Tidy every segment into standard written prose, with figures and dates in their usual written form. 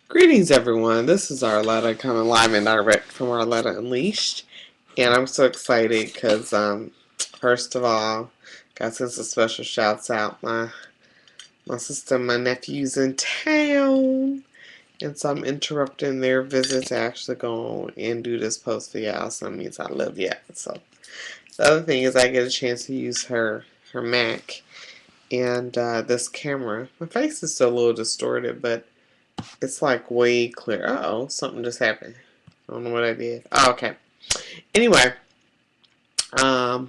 Greetings, everyone. This is Arletta coming live and direct from Arletta Unleashed, and I'm so excited because, first of all, got to send some special shouts out. My sister, and my nephew's in town, and so I'm interrupting their visit to actually go and do this post for y'all. So that means I live yet. So the other thing is I get a chance to use her Mac and this camera. My face is still a little distorted, but it's like way clear. Uh-oh, something just happened. I don't know what I did. Oh, okay. Anyway, I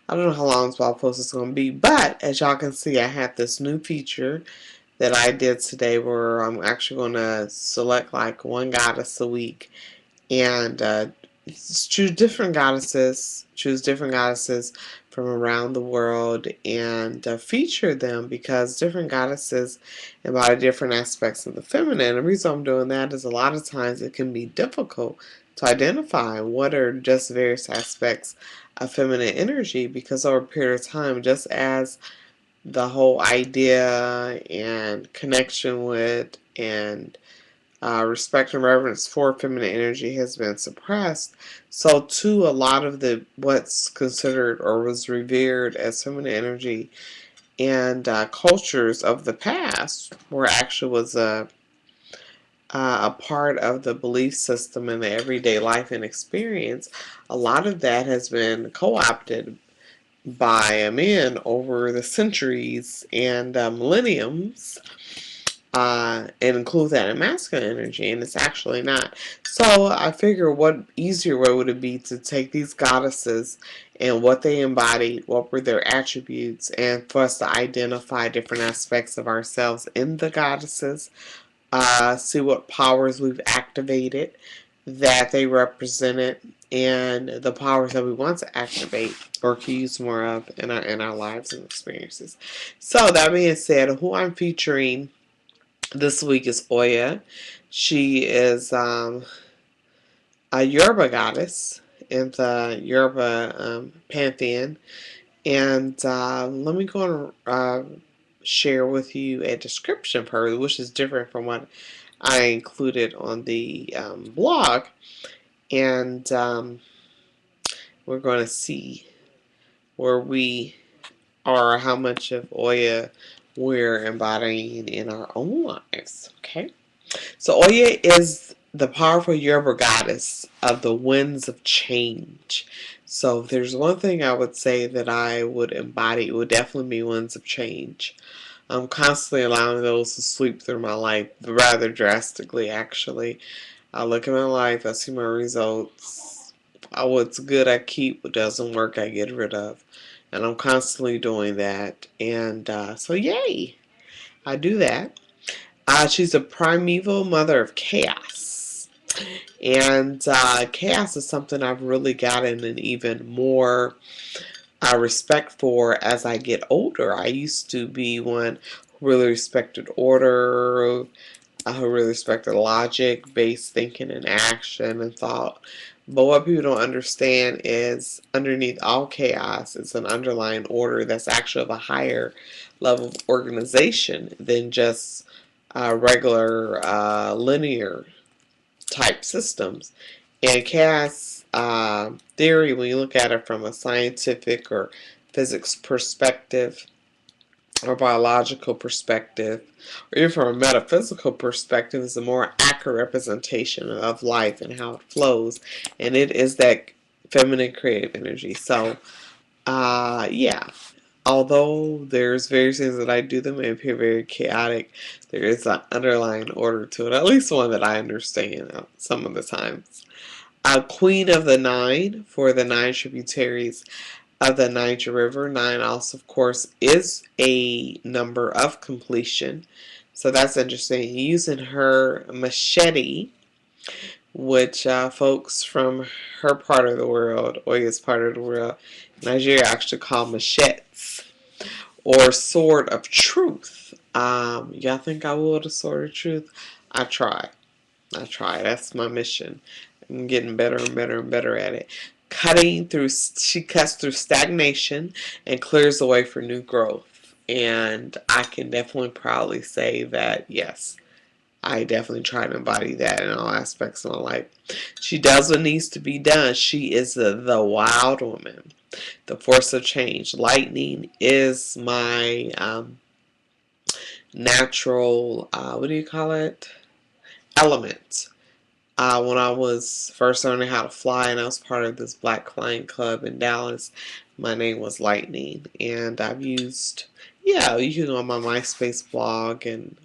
don't know how long this blog post is going to be, but as y'all can see, I have this new feature that I did today where I'm actually going to select like one goddess a week and choose different goddesses from around the world and feature them because different goddesses embody different aspects of the feminine. The reason I'm doing that is a lot of times it can be difficult to identify what are just various aspects of feminine energy because over a period of time, just as the whole idea and connection with and respect and reverence for feminine energy has been suppressed. So too, a lot of the what's considered or was revered as feminine energy and cultures of the past, where actually was a part of the belief system in the everyday life and experience, a lot of that has been co-opted by men over the centuries and millenniums, and include that in masculine energy, and it's actually not. So I figure what easier way would it be to take these goddesses and what they embodied, what were their attributes, and for us to identify different aspects of ourselves in the goddesses, see what powers we've activated that they represented, and the powers that we want to activate or to use more of in our lives and experiences. So that being said, who I'm featuring this week is Oya. She is a Yoruba goddess in the Yoruba pantheon. And let me go and share with you a description of her, which is different from what I included on the blog. And we're going to see where we are, how much of Oya we're embodying in our own lives. Okay? So Oya is the powerful Yoruba goddess of the winds of change. So if there's one thing I would say that I would embody, it would definitely be winds of change. I'm constantly allowing those to sweep through my life rather drastically, actually. I look at my life, I see my results. What's good I keep, what doesn't work I get rid of. And I'm constantly doing that. And so yay, I do that. She's a primeval mother of chaos. And chaos is something I've really gotten an even more respect for as I get older. I used to be one who really respected order, who really respected logic, based thinking and action and thought. But what people don't understand is underneath all chaos is an underlying order that's actually of a higher level of organization than just regular linear type systems. And chaos theory, when you look at it from a scientific or physics perspective, or biological perspective, or even from a metaphysical perspective, is a more accurate representation of life and how it flows. And it is that feminine creative energy. So, yeah. Although there's various things that I do that may appear very chaotic, there is an underlying order to it, at least one that I understand some of the times. Queen of the Nine for the nine tributaries of the Niger River. Nine also, of course, is a number of completion. So that's interesting. Using her machete, which folks from her part of the world, Oya's part of the world, Nigeria actually call machetes, or sword of truth. Y'all think I wield a sword of truth? I try. That's my mission. I'm getting better and better and better at it. She cuts through stagnation and clears the way for new growth. And I can definitely proudly say that, yes, I definitely try to embody that in all aspects of my life. She does what needs to be done. She is the wild woman, the force of change. Lightning is my natural, what do you call it? Element. When I was first learning how to fly and I was part of this black flying club in Dallas, my name was Lightning. And I've used, yeah, you can go on my MySpace blog, and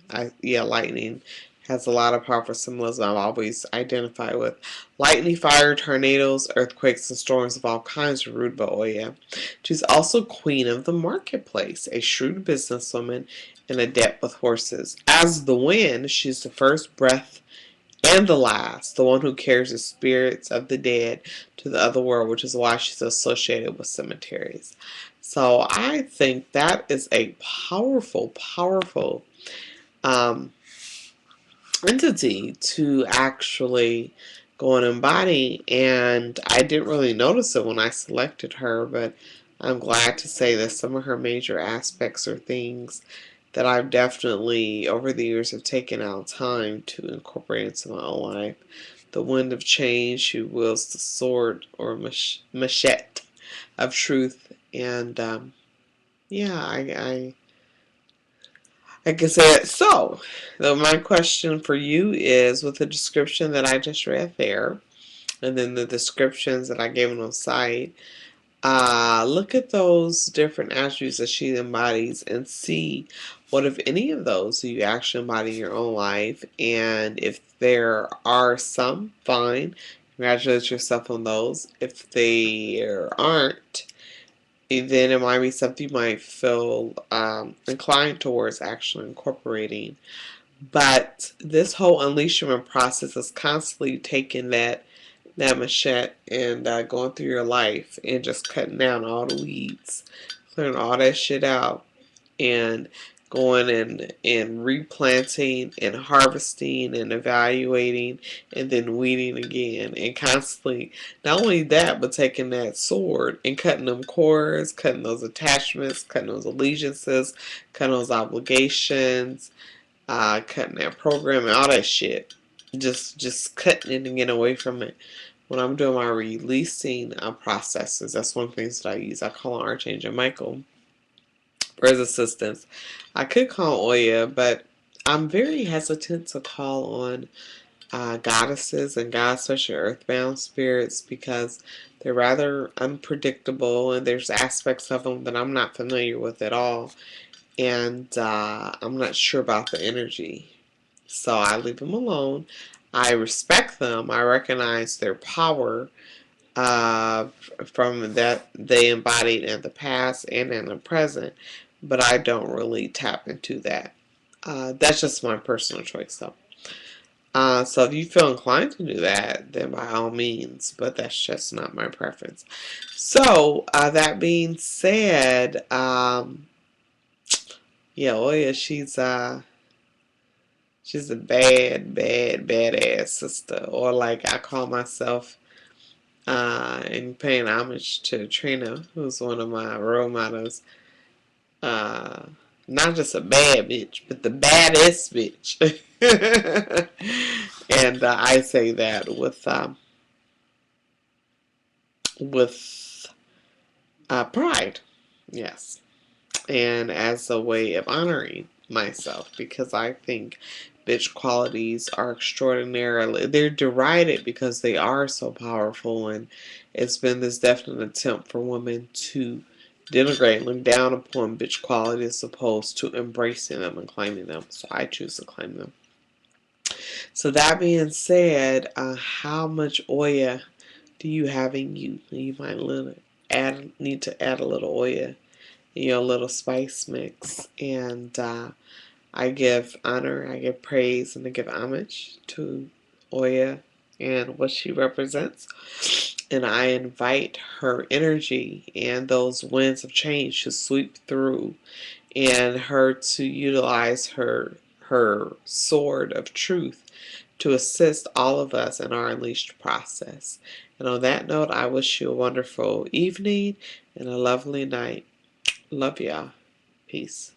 Lightning has a lot of powerful symbolism I've always identified with. Lightning, fire, tornadoes, earthquakes, and storms of all kinds are ruled by Oya. She's also queen of the marketplace, a shrewd businesswoman and adept with horses. As the wind, she's the first breath and the last, the one who carries the spirits of the dead to the other world, which is why she's associated with cemeteries. So I think that is a powerful, powerful um, entity to actually go and embody. And I didn't really notice it when I selected her, but I'm glad to say that some of her major aspects are things that I've definitely, over the years, have taken out time to incorporate into my own life. The wind of change, who wields the sword or machete of truth. And yeah, I can say it. So, my question for you is, with the description that I just read there, and then the descriptions that I gave on the site, look at those different attributes that she embodies and see what, if any of those, do you actually embody in your own life. And if there are some, fine. Congratulate yourself on those. If there aren't, then it might be something you might feel inclined towards actually incorporating. But this whole unleashment process is constantly taking that machete and going through your life and just cutting down all the weeds, clearing all that shit out, and going and replanting and harvesting and evaluating and then weeding again, and constantly, not only that, but taking that sword and cutting them cords, cutting those attachments, cutting those allegiances, cutting those obligations, cutting that program and all that shit. Just cutting it and getting away from it. When I'm doing my releasing processes, that's one of the things that I use. I call on Archangel Michael for his assistance. I could call Oya, but I'm very hesitant to call on goddesses and gods, especially earthbound spirits, because they're rather unpredictable and there's aspects of them that I'm not familiar with at all. And I'm not sure about the energy. So I leave them alone. I respect them. I recognize their power uh, from that they embodied in the past and in the present, but I don't really tap into that. That's just my personal choice, though. So if you feel inclined to do that, then by all means, but that's just not my preference. So that being said, yeah, Oya, she's a badass sister, or like I call myself, and paying homage to Trina, who's one of my role models. Uh, Not just a bad bitch, but the baddest bitch. And I say that with pride, yes, and as a way of honoring myself, because I think bitch qualities are extraordinarily, they're derided because they are so powerful, and it's been this definite attempt for women to denigrate and look down upon bitch qualities as opposed to embracing them and claiming them. So I choose to claim them. So that being said, how much Oya do you have in you? You might need to add a little Oya in your little spice mix. And I give honor, I give praise, and I give homage to Oya and what she represents. And I invite her energy and those winds of change to sweep through, and her to utilize her sword of truth to assist all of us in our unleashed process. And on that note, I wish you a wonderful evening and a lovely night. Love y'all. Peace.